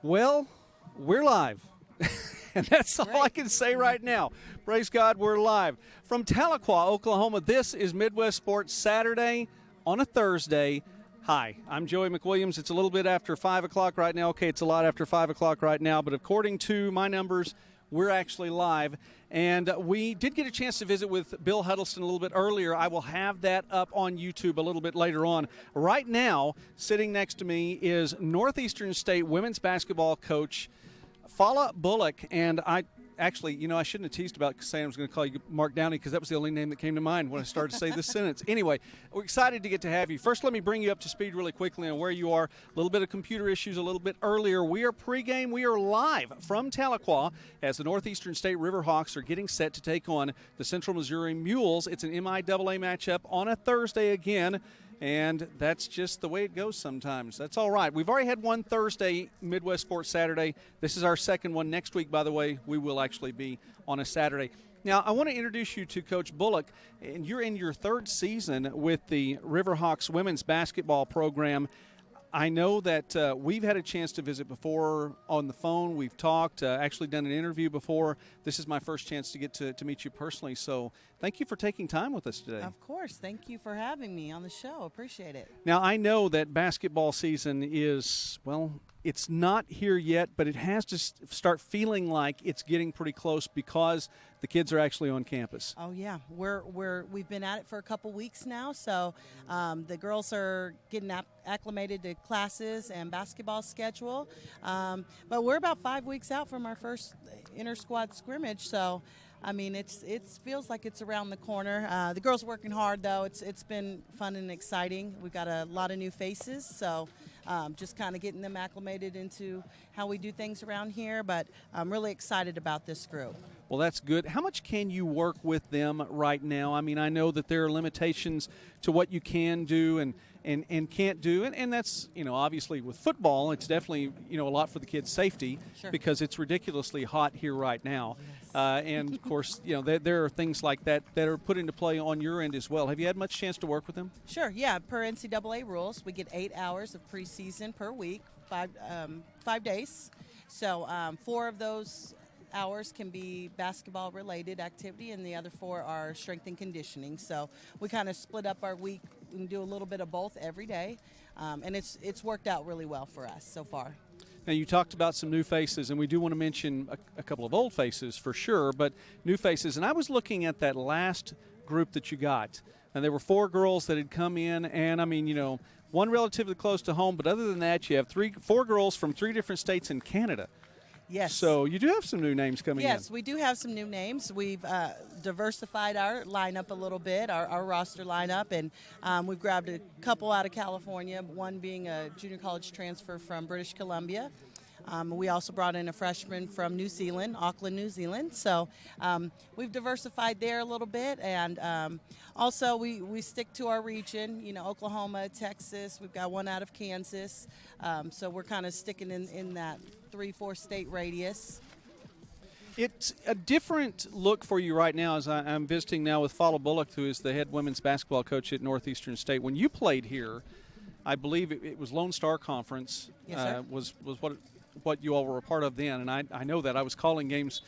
Well, we're live. And that's all I can say right now. Praise God, we're live. From Tahlequah, Oklahoma, this is Midwest Sports Saturday on a Thursday. Hi, I'm Joey McWilliams. It's a little bit after 5 o'clock right now. Okay, it's a lot after 5 o'clock right now, but according to my numbers, we're actually live. And we did get a chance to visit with Bill Huddleston a little bit earlier. I will have that up on YouTube a little bit later on. Right now, sitting next to me is Northeastern State women's basketball coach Fala Bullock, and I shouldn't have teased about saying I was going to call you Mark Downey because that was the only name that came to mind when I started to say this sentence. Anyway, we're excited to get to have you. First, let me bring you up to speed really quickly on where you are. A little bit of computer issues a little bit earlier. We are pregame. We are live from Tahlequah as the Northeastern State Riverhawks are getting set to take on the Central Missouri Mules. It's an MIAA matchup on a Thursday again. And that's just the way it goes sometimes. That's all right. We've already had one Thursday, Midwest Sports Saturday. This is our second one. Next week, by the way, we will actually be on a Saturday. Now, I want to introduce you to Coach Bullock, and you're in your third season with the Riverhawks women's basketball program. I know that we've had a chance to visit before on the phone. We've talked, actually done an interview before. This is my first chance to get to meet you personally. So thank you for taking time with us today. Of course. Thank you for having me on the show. Appreciate it. Now, I know that basketball season is, well, it's not here yet, but it has to start feeling like it's getting pretty close because the kids are actually on campus. Oh yeah, we've been at it for a couple weeks now, so the girls are getting acclimated to classes and basketball schedule. But we're about 5 weeks out from our first inter-squad scrimmage, so I mean, it feels like it's around the corner. The girls are working hard, though. It's been fun and exciting. We've got a lot of new faces, so just kind of getting them acclimated into how we do things around here. But I'm really excited about this group. Well, that's good. How much can you work with them right now? I mean, I know that there are limitations to what you can do and can't do. And that's, obviously with football, it's definitely, a lot for the kids' safety because it's ridiculously hot here right now. Yes. And, of course, there are things like that are put into play on your end as well. Have you had much chance to work with them? Sure, yeah. Per NCAA rules, we get 8 hours of preseason per week, 5 days. So 4 of those hours can be basketball related activity and the other 4 are strength and conditioning. So we kind of split up our week and do a little bit of both every day. And it's worked out really well for us so far. Now, you talked about some new faces, and we do want to mention a couple of old faces for sure, but new faces. And I was looking at that last group that you got, and there were 4 girls that had come in, and I mean, one relatively close to home, but other than that, you have 4 girls from 3 different states in Canada. Yes. So you do have some new names coming in. Yes, we do have some new names. We've diversified our lineup a little bit, our roster lineup, and we've grabbed a couple out of California, one being a junior college transfer from British Columbia. We also brought in a freshman from New Zealand, Okla, New Zealand. So we've diversified there a little bit, and also we stick to our region, Oklahoma, Texas. We've got one out of Kansas. So we're kind of sticking in that 3-4 state radius. It's a different look for you right now as I'm visiting now with Fala Bullock, who is the head women's basketball coach at Northeastern State. When you played here, I believe it was Lone Star Conference. Yes, sir. Was what you all were a part of then, and I know that. I was calling games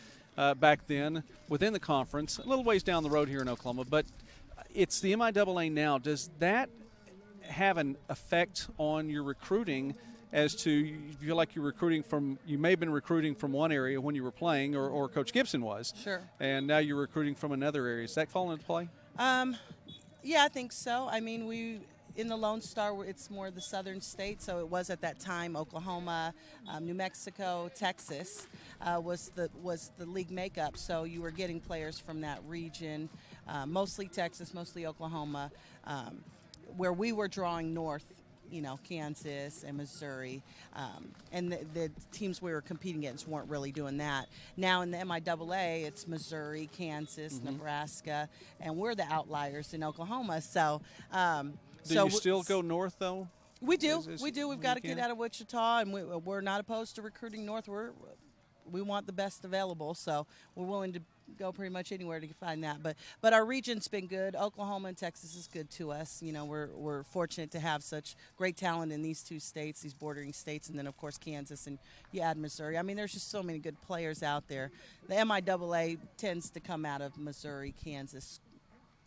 back then within the conference, a little ways down the road here in Oklahoma, but it's the MIAA now. Does that have an effect on your recruiting as to you feel like you may have been recruiting from one area when you were playing, or Coach Gibson was. Sure. And now you're recruiting from another area. Does that fall into play? Yeah, I think so. I mean, in the Lone Star, it's more the southern states, so it was at that time Oklahoma, New Mexico, Texas was the league makeup. So you were getting players from that region, mostly Texas, mostly Oklahoma, where we were drawing north. Kansas and Missouri, and the teams we were competing against weren't really doing that. Now in the MIAA, it's Missouri, Kansas, Nebraska, and we're the outliers in Oklahoma. So, do you still go north though? We do. We do. We've got a kid out of Wichita, and we're not opposed to recruiting north. We want the best available, so we're willing to go pretty much anywhere to find that. But our region's been good. Oklahoma and Texas is good to us. You know, we're fortunate to have such great talent in these two states, these bordering states, and then of course Kansas, and you add Missouri. I mean, there's just so many good players out there. The MIAA tends to come out of Missouri, Kansas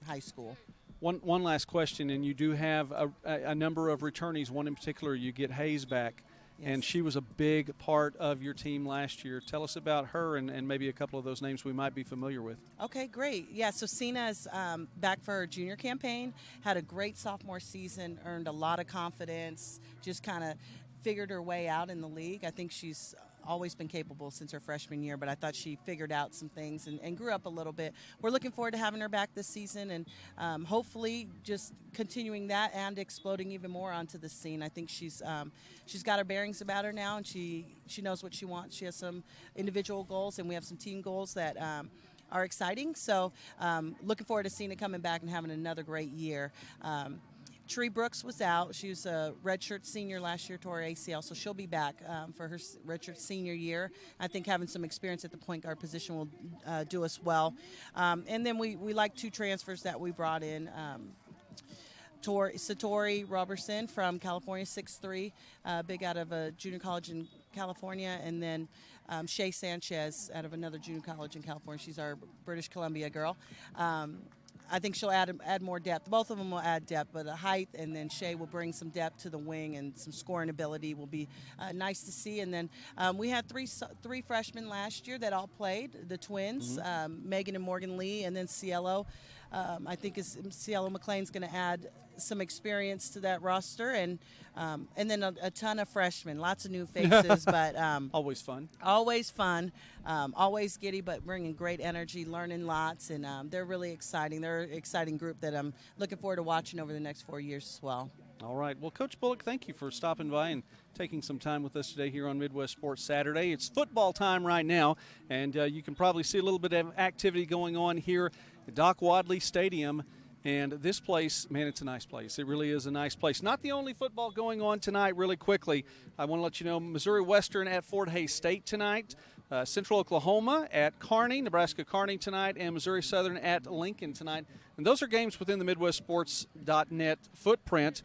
high school. One last question, and you do have a number of returnees. One in particular, you get Hayes back. Yes. And she was a big part of your team last year. Tell us about her and maybe a couple of those names we might be familiar with. Okay, great. Yeah, so Sina is back for her junior campaign, had a great sophomore season, earned a lot of confidence, just kind of figured her way out in the league. I think she's always been capable since her freshman year, but I thought she figured out some things and grew up a little bit. We're looking forward to having her back this season and hopefully just continuing that and exploding even more onto the scene. I think she's got her bearings about her now, and she knows what she wants. She has some individual goals, and we have some team goals that are exciting. So looking forward to seeing it coming back and having another great year. Tree Brooks was out. She was a redshirt senior last year, tore her ACL, so she'll be back for her redshirt senior year. I think having some experience at the point guard position will do us well. And then we like two transfers that we brought in. Satori Robertson from California, 6'3", big out of a junior college in California, and then Shay Sanchez out of another junior college in California. She's our British Columbia girl. I think she'll add more depth. Both of them will add depth, but the height, and then Shay will bring some depth to the wing, and some scoring ability will be nice to see. And then we had three freshmen last year that all played, the twins, Megan and Morgan Lee, and then Cielo. I think Cielo McLean's going to add some experience to that roster, and then a ton of freshmen, lots of new faces, but always fun. Always fun, always giddy, but bringing great energy, learning lots, and they're really exciting. They're an exciting group that I'm looking forward to watching over the next 4 years as well. All right. Well, Coach Bullock, thank you for stopping by and taking some time with us today here on Midwest Sports Saturday. It's football time right now, and you can probably see a little bit of activity going on here at Doc Wadley Stadium. And this place, man, it's a nice place. It really is a nice place. Not the only football going on tonight. Really quickly, I want to let you know Missouri Western at Fort Hays State tonight, Central Oklahoma at Kearney, Nebraska Kearney tonight, and Missouri Southern at Lincoln tonight. And those are games within the MidwestSports.net footprint.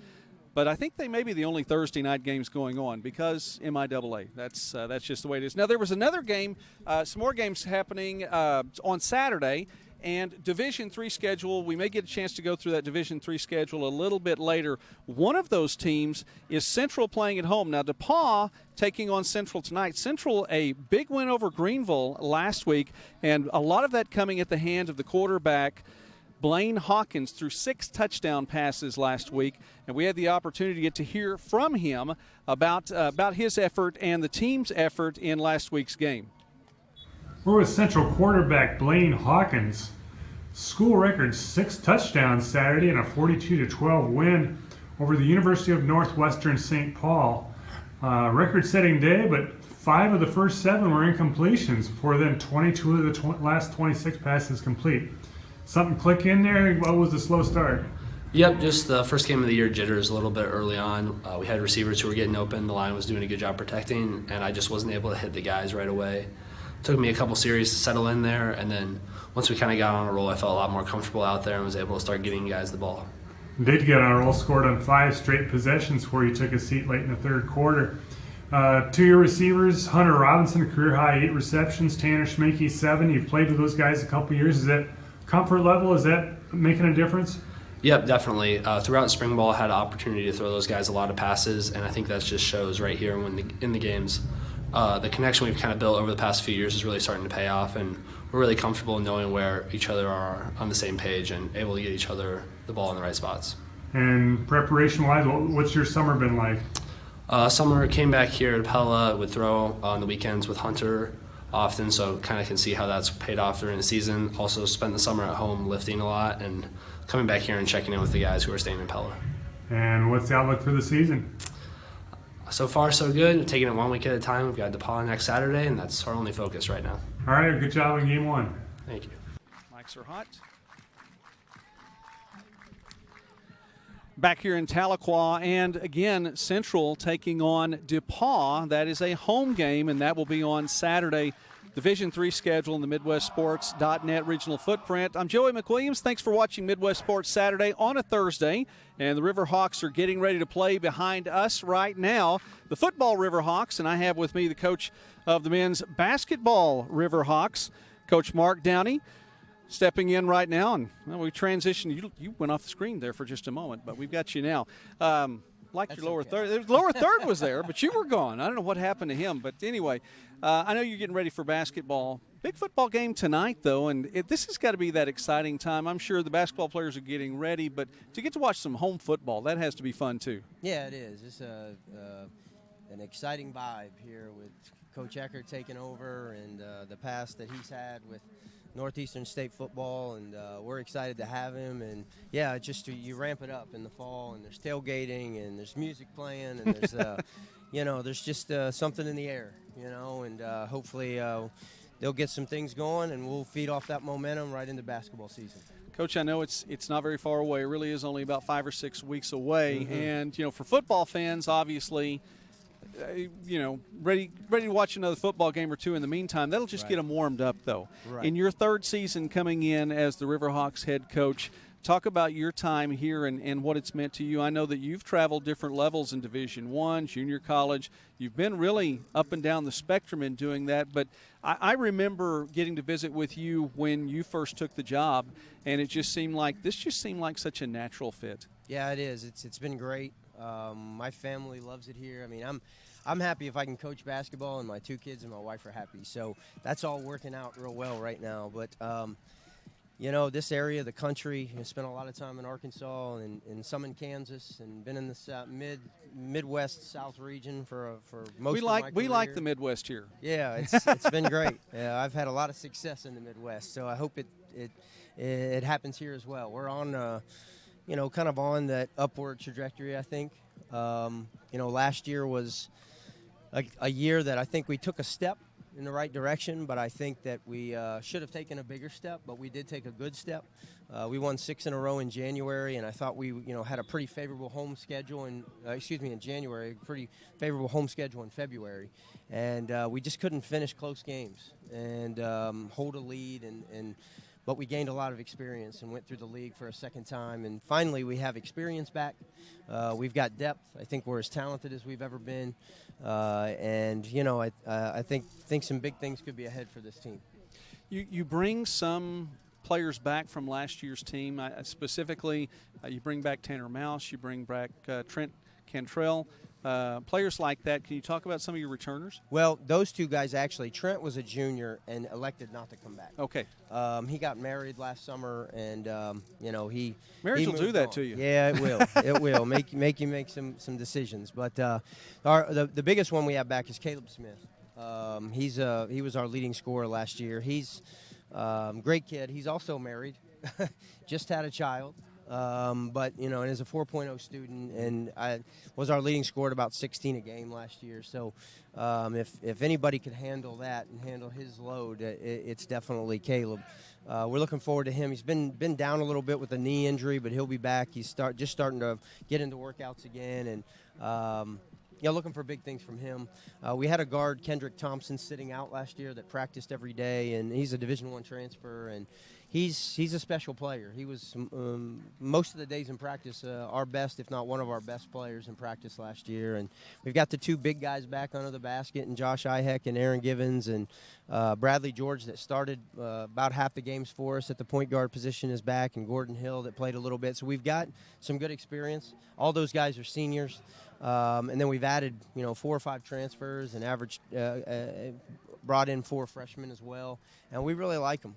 But I think they may be the only Thursday night games going on because MIAA. That's just the way it is. Now, there was another game, some more games happening on Saturday. And Division III schedule, we may get a chance to go through that Division III schedule a little bit later. One of those teams is Central playing at home. Now, DePauw taking on Central tonight. Central, a big win over Greenville last week, and a lot of that coming at the hand of the quarterback, Blaine Hawkins, threw 6 touchdown passes last week, and we had the opportunity to get to hear from him about his effort and the team's effort in last week's game. We're with Central quarterback Blaine Hawkins. School record 6 touchdowns Saturday and a 42-12 win over the University of Northwestern St. Paul. Record-setting day, but 5 of the first 7 were incompletions. For them, 22 of the last 26 passes complete. Something click in there? What was the slow start? Yep, just the first game of the year jitters a little bit early on. We had receivers who were getting open. The line was doing a good job protecting, and I just wasn't able to hit the guys right away. Took me a couple series to settle in there, and then once we kind of got on a roll, I felt a lot more comfortable out there and was able to start getting guys the ball. Did get on a roll, scored on 5 straight possessions where you took a seat late in the third quarter. 2 of your receivers, Hunter Robinson, career high 8 receptions, Tanner Schmakey 7. You've played with those guys a couple years. Is that comfort level? Is that making a difference? Yep, definitely. Throughout spring ball, I had an opportunity to throw those guys a lot of passes, and I think that just shows right here in the games. The connection we've kind of built over the past few years is really starting to pay off, and we're really comfortable knowing where each other are on the same page and able to get each other the ball in the right spots. And preparation-wise, what's your summer been like? Summer came back here to Fala, would throw on the weekends with Hunter often, so kind of can see how that's paid off during the season. Also spent the summer at home lifting a lot and coming back here and checking in with the guys who are staying in Pella. And what's the outlook for the season? So far, so good. We're taking it 1 week at a time. We've got DePauw next Saturday, and that's our only focus right now. All right, good job in game 1. Thank you. Mics are hot. Back here in Tahlequah, and again, Central taking on DePauw. That is a home game, and that will be on Saturday. Division III schedule in the MidwestSports.net regional footprint. I'm Joey McWilliams. Thanks for watching Midwest Sports Saturday on a Thursday. And the Riverhawks are getting ready to play behind us right now. The football Riverhawks, and I have with me the coach of the men's basketball Riverhawks, Coach Mark Downey, stepping in right now. And we transitioned. You went off the screen there for just a moment, but we've got you now. Like your lower third. The lower third was there, but you were gone. I don't know what happened to him. But anyway, I know you're getting ready for basketball. Big football game tonight, though, and this has got to be that exciting time. I'm sure the basketball players are getting ready, but to get to watch some home football, that has to be fun, too. Yeah, it is. It's an exciting vibe here with Coach Eckert taking over and the past that he's had with Northeastern State football, and we're excited to have him. And yeah, just you ramp it up in the fall, and there's tailgating, and there's music playing, and there's there's just something in the air, and hopefully they'll get some things going, and we'll feed off that momentum right into basketball season. Coach, I know it's not very far away. It really is only about 5 or 6 weeks away, and for football fans, obviously. Ready to watch another football game or two in the meantime. That'll just get them warmed up, though. Right. In your third season coming in as the Riverhawks head coach, talk about your time here and what it's meant to you. I know that you've traveled different levels in Division I, junior college. You've been really up and down the spectrum in doing that, but I remember getting to visit with you when you first took the job, and it just seemed like such a natural fit. Yeah, it is. It's been great. My family loves it here. I mean, I'm happy if I can coach basketball, and my 2 kids and my wife are happy. So that's all working out real well right now. But this area, the country, I spent a lot of time in Arkansas and some in Kansas, and been in the Midwest South region for most of my career. We like the Midwest here. Yeah, it's been great. Yeah, I've had a lot of success in the Midwest, so I hope it happens here as well. We're on kind of on that upward trajectory, I think. Last year was a year that I think we took a step in the right direction, but I think that we should have taken a bigger step, but we did take a good step. We won 6 in a row in January, and I thought we, had a pretty favorable home schedule in January, pretty favorable home schedule in February, and we just couldn't finish close games and hold a lead but we gained a lot of experience and went through the league for a second time. And finally, we have experience back. We've got depth. I think we're as talented as we've ever been. I think some big things could be ahead for this team. You bring some players back from last year's team. Specifically, you bring back Tanner Mouse. You bring back Trent Cantrell. Players like that. Can you talk about some of your returners? Well, those 2 guys actually. Trent was a junior and elected not to come back. Okay. He got married last summer, and marriage will do that to you. Yeah, it will. It will make you make some decisions. But the biggest one we have back is Caleb Smith. He was our leading scorer last year. He's great kid. He's also married, just had a child. But and is a 4.0 student, and I was our leading scorer at about 16 a game last year. So if anybody could handle that and handle his load, it's definitely Caleb. We're looking forward to him. He's been down a little bit with a knee injury, but he'll be back. He's just starting to get into workouts again, and looking for big things from him. We had a guard, Kendrick Thompson, sitting out last year that practiced every day, and he's a Division I transfer, and he's a special player. He was most of the days in practice our best, if not one of our best players in practice last year. And we've got the 2 big guys back under the basket, and Josh Ihek and Aaron Givens, and Bradley George that started about half the games for us at the point guard position is back, and Gordon Hill that played a little bit. So we've got some good experience. All those guys are seniors. And then we've added, 4 or 5 transfers and brought in 4 freshmen as well. And we really like them.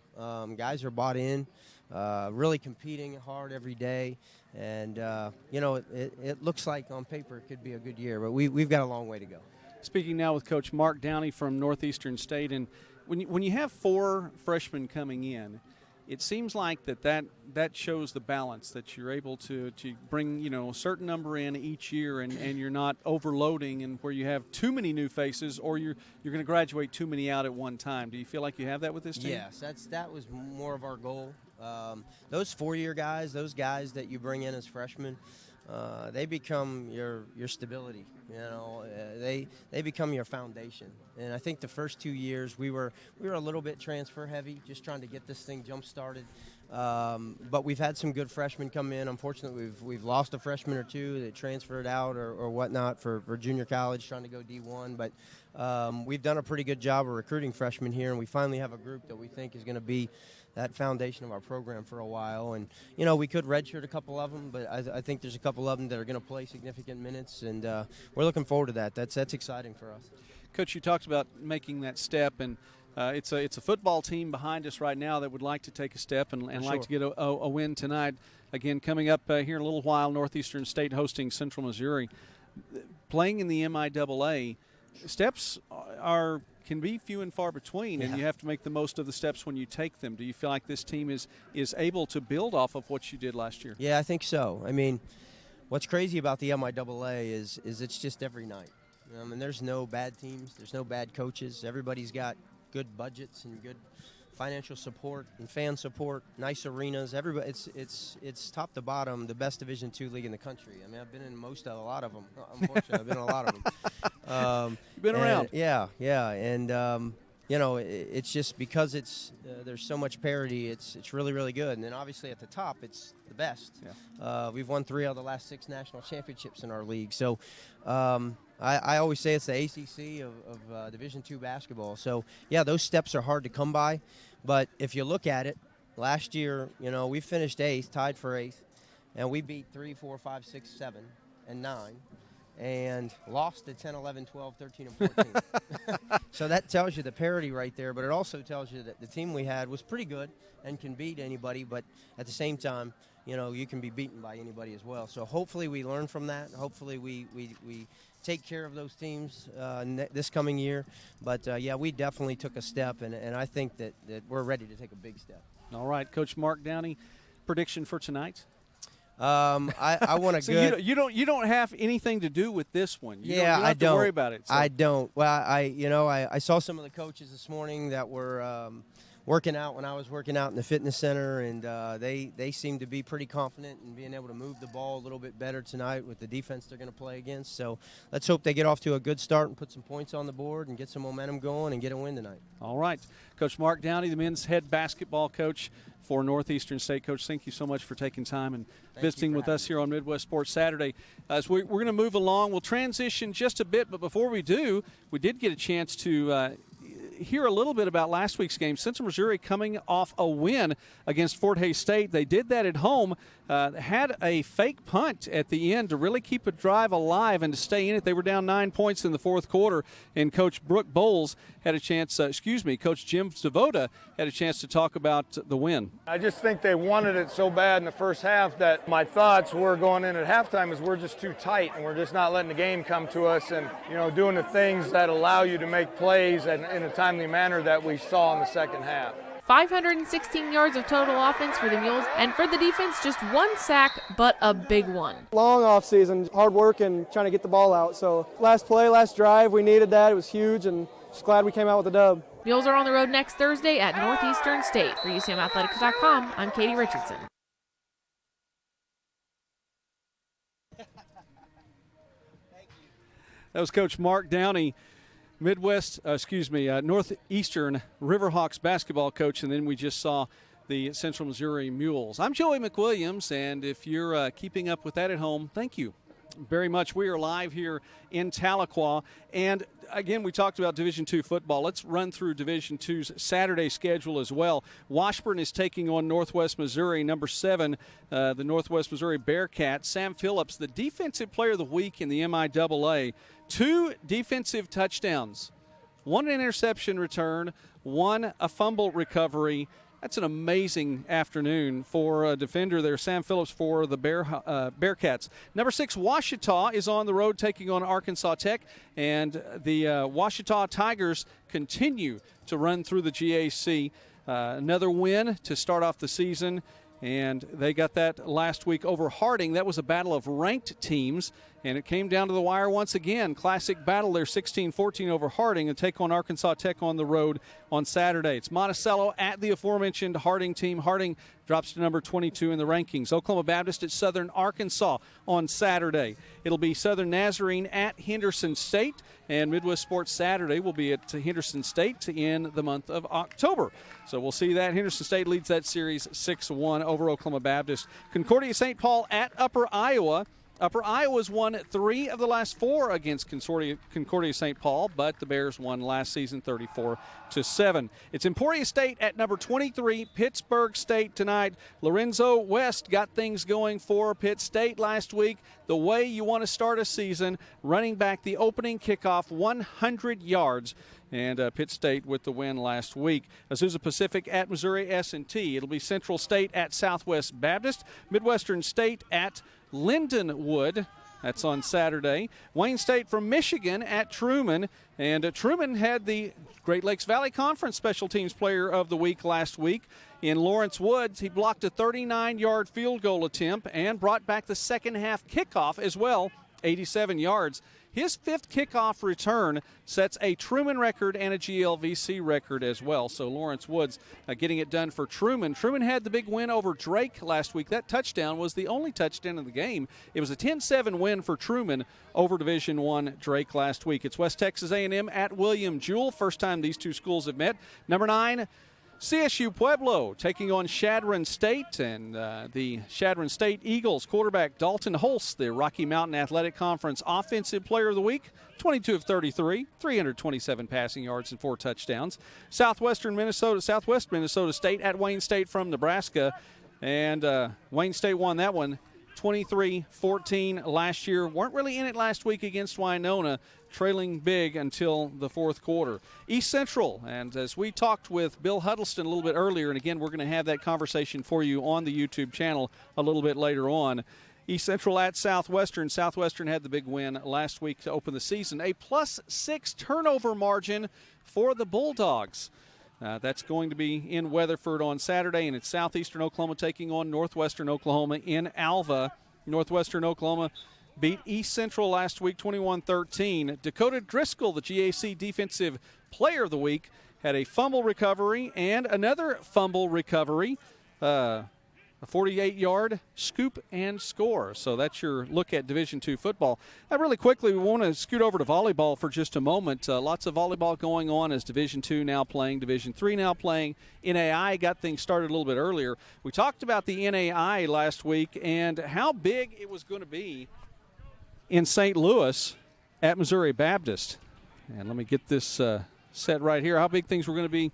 Guys are bought in, really competing hard every day. And, it looks like on paper it could be a good year, but we've got a long way to go. Speaking now with Coach Mark Downey from Northeastern State, and when you have 4 freshmen coming in, it seems like that shows the balance, that you're able to bring a certain number in each year, and you're not overloading, and where you have too many new faces, or you're going to graduate too many out at one time. Do you feel like you have that with this team? Yes, that was more of our goal. Those 4-year guys, those guys that you bring in as freshmen, they become your stability. They become your foundation. And I think the first 2 years we were a little bit transfer heavy, just trying to get this thing jump started. But we've had some good freshmen come in. Unfortunately, we've lost a freshman or two that transferred out or whatnot for junior college, trying to go D1. But we've done a pretty good job of recruiting freshmen here, and we finally have a group that we think is going to be that foundation of our program for a while. And, we could redshirt a couple of them, but I think there's a couple of them that are going to play significant minutes, and we're looking forward to that. That's exciting for us. Coach, you talked about making that step, and it's a football team behind us right now that would like to take a step and like to get a win tonight. Again, coming up here in a little while, Northeastern State hosting Central Missouri. Playing in the MIAA, steps can be few and far between, and you have to make the most of the steps when you take them. Do you feel like this team is able to build off of what you did last year? Yeah, I think so. I mean, what's crazy about the MIAA is it's just every night. And there's no bad teams. There's no bad coaches. Everybody's got good budgets and good financial support and fan support, nice arenas. Everybody, it's top to bottom the best Division II league in the country. I mean, I've been in a lot of them. Unfortunately, I've been in a lot of them. You've been around. Yeah, and it's just because there's so much parity. It's really, really good. And then obviously at the top, it's the best. Yeah. We've won 3 out of the last 6 national championships in our league. So I always say it's the ACC of Division II basketball. So yeah, those steps are hard to come by. But if you look at it, last year, we finished 8th, tied for 8th, and we beat 3, 4, 5, 6, 7, and 9. And lost at 10, 11, 12, 13, and 14. So that tells you the parity right there, but it also tells you that the team we had was pretty good and can beat anybody, but at the same time, you can be beaten by anybody as well. So hopefully we learn from that. Hopefully we take care of those teams this coming year. But, yeah, we definitely took a step, and I think that we're ready to take a big step. All right, Coach Mark Downey, prediction for tonight? I want to so good. You don't have anything to do with this one. You yeah, don't I have to worry about it. So. I don't. Well, I saw some of the coaches this morning that were working out when I was working out in the fitness center, and they seem to be pretty confident in being able to move the ball a little bit better tonight with the defense they're going to play against. So let's hope they get off to a good start and put some points on the board and get some momentum going and get a win tonight. All right, Coach Mark Downey, the men's head basketball coach for Northeastern State. Coach, thank you so much for taking time and visiting with us here on Midwest Sports Saturday. As we're going to move along, we'll transition just a bit, but before we do, we did get a chance to hear a little bit about last week's game. Central Missouri coming off a win against Fort Hays State. They did that at home, had a fake punt at the end to really keep a drive alive and to stay in it. They were down 9 points in the fourth quarter, and Coach Brooke Bowles had a chance, Coach Jim Zavoda had a chance to talk about the win. I just think they wanted it so bad in the first half that my thoughts were going in at halftime is we're just too tight and we're just not letting the game come to us and, doing the things that allow you to make plays and in a timely manner that we saw in the second half. 516 yards of total offense for the Mules, and for the defense, just 1 sack, but a big one. Long off season, hard work and trying to get the ball out. So last play, last drive, we needed that. It was huge, and just glad we came out with a dub. Mules are on the road next Thursday at Northeastern State. For UCMathletics.com, I'm Katie Richardson. That was Coach Mark Downey, Northeastern Riverhawks basketball coach, and then we just saw the Central Missouri Mules. I'm Joey McWilliams, and if you're keeping up with that at home, thank you very much. We are live here in Tahlequah, and again, we talked about Division II football. Let's run through Division II's Saturday schedule as well. Washburn is taking on Northwest Missouri, number 7, the Northwest Missouri Bearcats. Sam Phillips, the defensive player of the week in the MIAA, 2 defensive touchdowns, 1 interception return, 1 a fumble recovery. That's an amazing afternoon for a defender there, Sam Phillips, for the Bearcats. Number 6, Ouachita is on the road taking on Arkansas Tech, and the Ouachita Tigers continue to run through the GAC. Another win to start off the season, and they got that last week over Harding. That was a battle of ranked teams, And it came down to the wire once again. Classic battle there, 16-14 over Harding, and take on Arkansas Tech on the road on Saturday. It's Monticello at the aforementioned Harding team. Harding drops to number 22 in the rankings. Oklahoma Baptist at Southern Arkansas on Saturday. It'll be Southern Nazarene at Henderson State, and Midwest Sports Saturday will be at Henderson State in the month of October. So we'll see that. Henderson State leads that series 6-1 over Oklahoma Baptist. Concordia St. Paul at Upper Iowa. Upper Iowa's won 3 of the last 4 against Concordia St. Paul, but the Bears won last season 34-7. It's Emporia State at number 23, Pittsburgh State tonight. Lorenzo West got things going for Pitt State last week. The way you want to start a season, running back the opening kickoff 100 yards. And Pitt State with the win last week. Azusa Pacific at Missouri S&T. It'll be Central State at Southwest Baptist. Midwestern State at Lindenwood. That's on Saturday. Wayne State from Michigan at Truman. And Truman had the Great Lakes Valley Conference Special Teams Player of the Week last week. In Lawrence Woods, he blocked a 39-yard field goal attempt and brought back the second half kickoff as well, 87 yards. His 5th kickoff return sets a Truman record and a GLVC record as well. So Lawrence Woods getting it done for Truman. Truman had the big win over Drake last week. That touchdown was the only touchdown of the game. It was a 10-7 win for Truman over Division I Drake last week. It's West Texas A&M at William Jewell. First time these two schools have met. Number 9, CSU Pueblo taking on Chadron State, and the Chadron State Eagles quarterback Dalton Holst, the Rocky Mountain Athletic Conference Offensive Player of the Week, 22 of 33, 327 passing yards and 4 touchdowns. Southwest Minnesota State at Wayne State from Nebraska, and Wayne State won that one 23-14 last year. Weren't really in it last week against Winona, trailing big until the fourth quarter. East Central, and as we talked with Bill Huddleston a little bit earlier, and again, we're going to have that conversation for you on the YouTube channel a little bit later on. East Central at Southwestern. Southwestern had the big win last week to open the season. A +6 turnover margin for the Bulldogs. That's going to be in Weatherford on Saturday, and it's Southeastern Oklahoma taking on Northwestern Oklahoma in Alva. Northwestern Oklahoma beat East Central last week 21-13. Dakota Driscoll, the GAC Defensive Player of the Week, had a fumble recovery and another fumble recovery, a 48-yard scoop and score. So that's your look at Division II football. Now, really quickly, we want to scoot over to volleyball for just a moment. Lots of volleyball going on as Division II now playing, Division III now playing. NAI got things started a little bit earlier. We talked about the NAI last week and how big it was going to be in St. Louis at Missouri Baptist. And let me get this set right here. How big things were going to be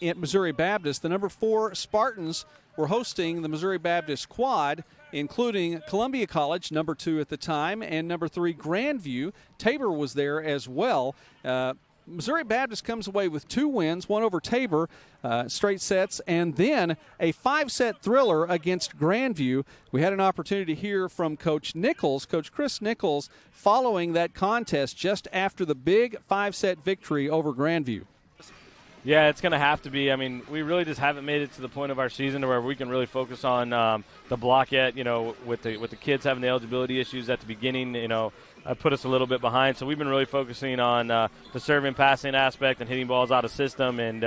at Missouri Baptist. The number 4 Spartans were hosting the Missouri Baptist Quad, including Columbia College, number 2 at the time, and number 3 Grandview. Tabor was there as well. Missouri Baptist comes away with 2 wins, one over Tabor, straight sets, and then a 5-set thriller against Grandview. We had an opportunity to hear from Coach Nichols, Coach Chris Nichols, following that contest just after the big 5-set victory over Grandview. Yeah, it's going to have to be. I mean, we really just haven't made it to the point of our season to where we can really focus on the block yet. You know, with the kids having the eligibility issues at the beginning, you know, put us a little bit behind. So we've been really focusing on the serving, passing aspect and hitting balls out of system. And,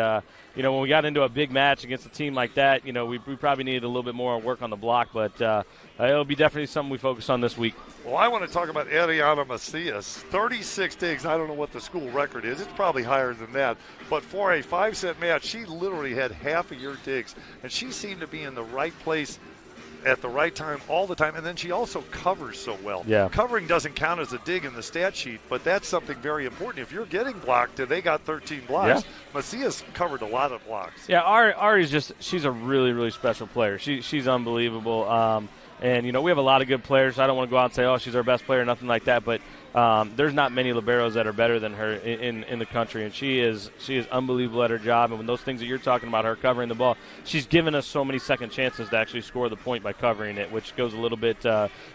you know, when we got into a big match against a team like that, you know, we probably needed a little bit more work on the block. But it'll be definitely something we focus on this week. Well, I want to talk about Ariana Macias. 36 digs. I don't know what the school record is. It's probably higher than that. But for a 5-set match, she literally had half of your digs. And she seemed to be in the right place at the right time all the time, and then she also covers so well. Yeah. Covering doesn't count as a dig in the stat sheet, but that's something very important. If you're getting blocked, and they got 13 blocks, Macias covered a lot of blocks. Yeah, Ari's she's a really, really special player. She's unbelievable. And, you know, we have a lot of good players. I don't want to go out and say, oh, she's our best player, nothing like that. But, there's not many liberos that are better than her in the country, and she is unbelievable at her job. And when those things that you're talking about, her covering the ball, she's given us so many second chances to actually score the point by covering it, which goes a little bit.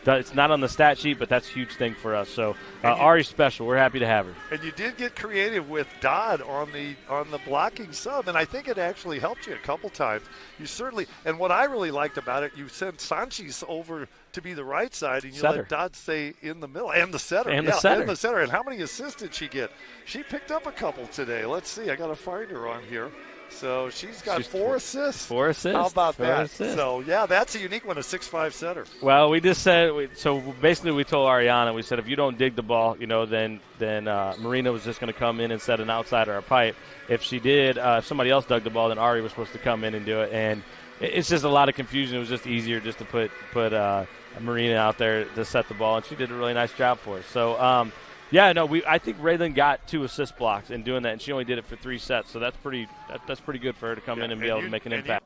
It's not on the stat sheet, but that's a huge thing for us. So Ari's special. We're happy to have her. And you did get creative with Dodd on the blocking sub, and I think it actually helped you a couple times. You certainly, and what I really liked about it, you sent Sanchez over to be the right side, and you let Dodd stay in the middle, and the setter. And the setter. And how many assists did she get? She picked up a couple today. Let's see. I got to find her on here. So she's got 4 assists. 4 assists. How about that? Assists. So, yeah, that's a unique one, a 6'5" setter. Well, we just said so. Basically, we told Ariana, we said if you don't dig the ball, then Marina was just going to come in and set an outside or a pipe. If she did, if somebody else dug the ball, then Ari was supposed to come in and do it. And it's just a lot of confusion. It was just easier just to put Marina out there to set the ball, and she did a really nice job for us. So, I think Raylan got 2 assist blocks in doing that, and she only did it for 3 sets. So that's pretty good for her to come in and be able to make an impact.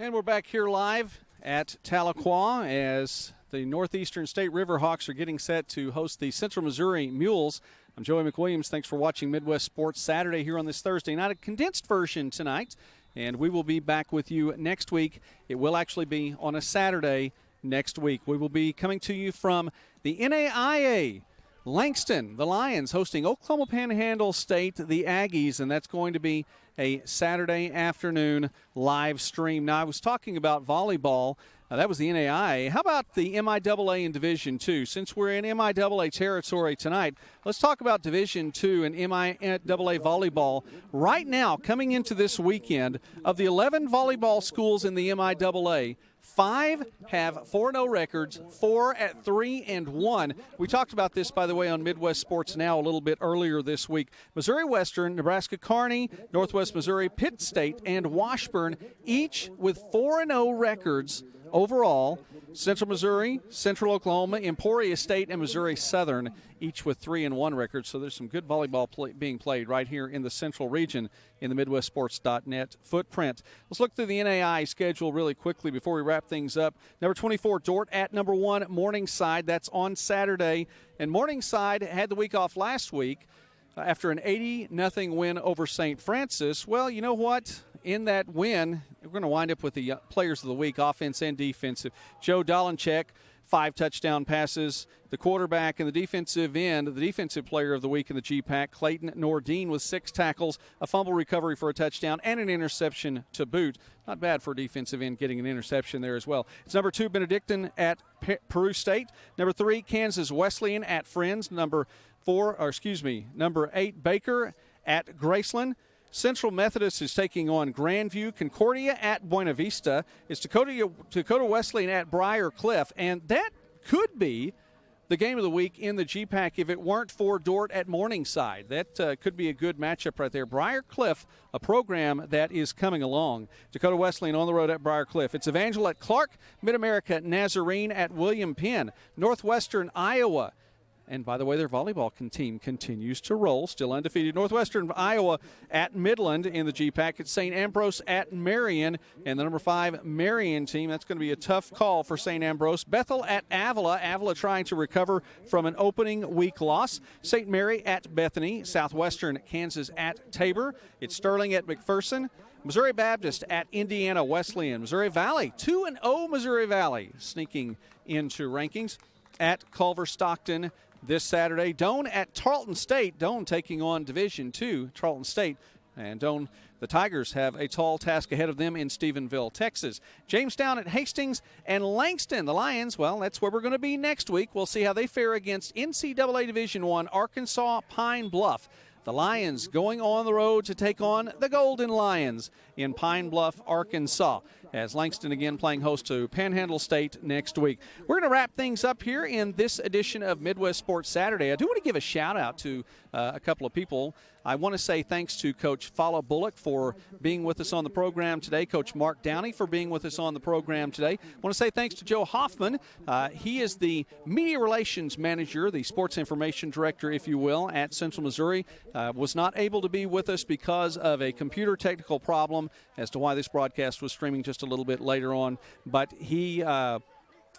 And we're back here live at Tahlequah as the Northeastern State Riverhawks are getting set to host the Central Missouri Mules. I'm Joey McWilliams. Thanks for watching Midwest Sports Saturday here on this Thursday night. A condensed version tonight, and we will be back with you next week. It will actually be on a Saturday next week. We will be coming to you from the NAIA. Langston, the Lions, hosting Oklahoma Panhandle State, the Aggies, and that's going to be a Saturday afternoon live stream. Now, I was talking about volleyball. That was the NAIA. How about the MIAA in Division II? Since we're in MIAA territory tonight, let's talk about Division II and MIAA volleyball. Right now, coming into this weekend, of the 11 volleyball schools in the MIAA, 5 have 4-0 records, 4 at 3-1. We talked about this, by the way, on Midwest Sports Now a little bit earlier this week. Missouri Western, Nebraska Kearney, Northwest Missouri, Pitt State, and Washburn, each with 4-0 records overall. Central Missouri, Central Oklahoma, Emporia State, and Missouri Southern, each with 3-1 records. So there's some good volleyball being played right here in the Central region in the MidwestSports.net footprint. Let's look through the NAI schedule really quickly before we wrap things up. Number 24, Dordt at number 1, Morningside. That's on Saturday. And Morningside had the week off last week after an 80-0 win over St. Francis. Well, you know what? In that win, we're going to wind up with the players of the week, offense and defensive. Joe Dolanchek, 5 touchdown passes. The quarterback and the defensive end, the defensive player of the week in the GPAC, Clayton Nordine with 6 tackles, a fumble recovery for a touchdown, and an interception to boot. Not bad for a defensive end getting an interception there as well. It's number 2, Benedictine at Peru State. Number 3, Kansas Wesleyan at Friends. Number 8, Baker at Graceland. Central Methodist is taking on Grandview. Concordia at Buena Vista. It's Dakota Wesleyan at Briar Cliff. And that could be the game of the week in the GPAC if it weren't for Dordt at Morningside. That could be a good matchup right there. Briar Cliff, a program that is coming along. Dakota Wesleyan on the road at Briar Cliff. It's Evangel at Clark. Mid-America Nazarene at William Penn. Northwestern Iowa. And, by the way, their volleyball team continues to roll, still undefeated. Northwestern Iowa at Midland in the GPAC. It's St. Ambrose at Marion. And the number 5 Marion team, that's going to be a tough call for St. Ambrose. Bethel at Avila. Avila trying to recover from an opening week loss. St. Mary at Bethany. Southwestern Kansas at Tabor. It's Sterling at McPherson. Missouri Baptist at Indiana Wesleyan. Missouri Valley, 2-0 Missouri Valley, sneaking into rankings at Culver Stockton this Saturday. Doane at Tarleton State. Doane taking on Division II, Tarleton State. And Doane, the Tigers, have a tall task ahead of them in Stephenville, Texas. Jamestown at Hastings and Langston. The Lions, well, that's where we're going to be next week. We'll see how they fare against NCAA Division I, Arkansas Pine Bluff. The Lions going on the road to take on the Golden Lions in Pine Bluff, Arkansas, as Langston again playing host to Panhandle State next week. We're going to wrap things up here in this edition of Midwest Sports Saturday. I do want to give a shout-out to a couple of people. I want to say thanks to Coach Fala Bullock for being with us on the program today, Coach Mark Downey for being with us on the program today. I want to say thanks to Joe Hoffman. He is the Media Relations Manager, the Sports Information Director, if you will, at Central Missouri. Was not able to be with us because of a computer technical problem as to why this broadcast was streaming just a little bit later on. But he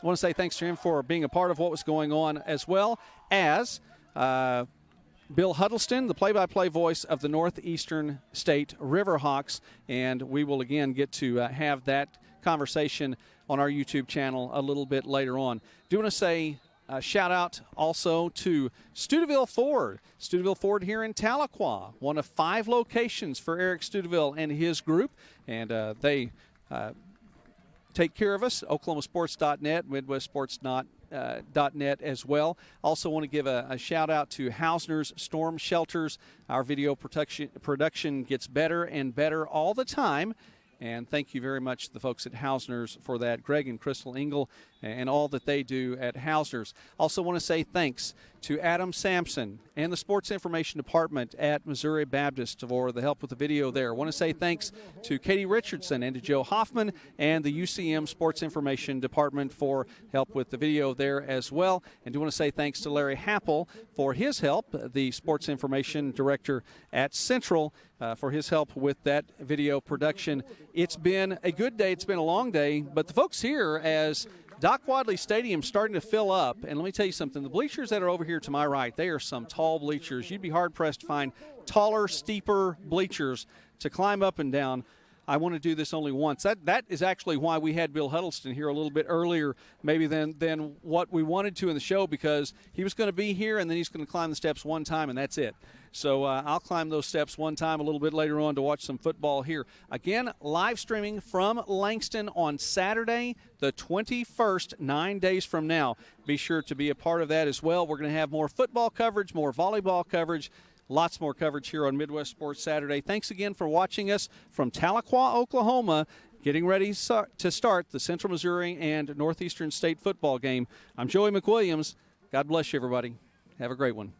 I want to say thanks to him for being a part of what was going on, as well as Bill Huddleston, the play-by-play voice of the Northeastern State Riverhawks, and we will again get to have that conversation on our YouTube channel a little bit later on. Do want to say shout out also to Studeville Ford. Studeville Ford here in Tahlequah, one of 5 locations for Eric Studeville and his group, and they take care of us. OklahomaSports.net, MidwestSports.net as well. Also want to give a shout out to Hausner's Storm Shelters. Our video production gets better and better all the time. And thank you very much to the folks at Hausner's for that, Greg and Crystal Engel, and all that they do at Hausner's. Also want to say thanks to Adam Sampson and the Sports Information Department at Missouri Baptist for the help with the video there. Want to say thanks to Katie Richardson and to Joe Hoffman and the UCM Sports Information Department for help with the video there as well. And do want to say thanks to Larry Happel for his help, the Sports Information Director at Central, for his help with that video production. It's been a good day. It's been a long day, but the folks here, as Doc Wadley Stadium starting to fill up, and let me tell you something, the bleachers that are over here to my right, they are some tall bleachers. You'd be hard-pressed to find taller, steeper bleachers to climb up and down. I want to do this only once. That is actually why we had Bill Huddleston here a little bit earlier maybe than what we wanted to in the show, because he was going to be here and then he's going to climb the steps one time and that's it. So I'll climb those steps one time a little bit later on to watch some football here. Again, live streaming from Langston on Saturday, the 21st, 9 days from now. Be sure to be a part of that as well. We're going to have more football coverage, more volleyball coverage, lots more coverage here on Midwest Sports Saturday. Thanks again for watching us from Tahlequah, Oklahoma, getting ready to start the Central Missouri and Northeastern State football game. I'm Joey McWilliams. God bless you, everybody. Have a great one.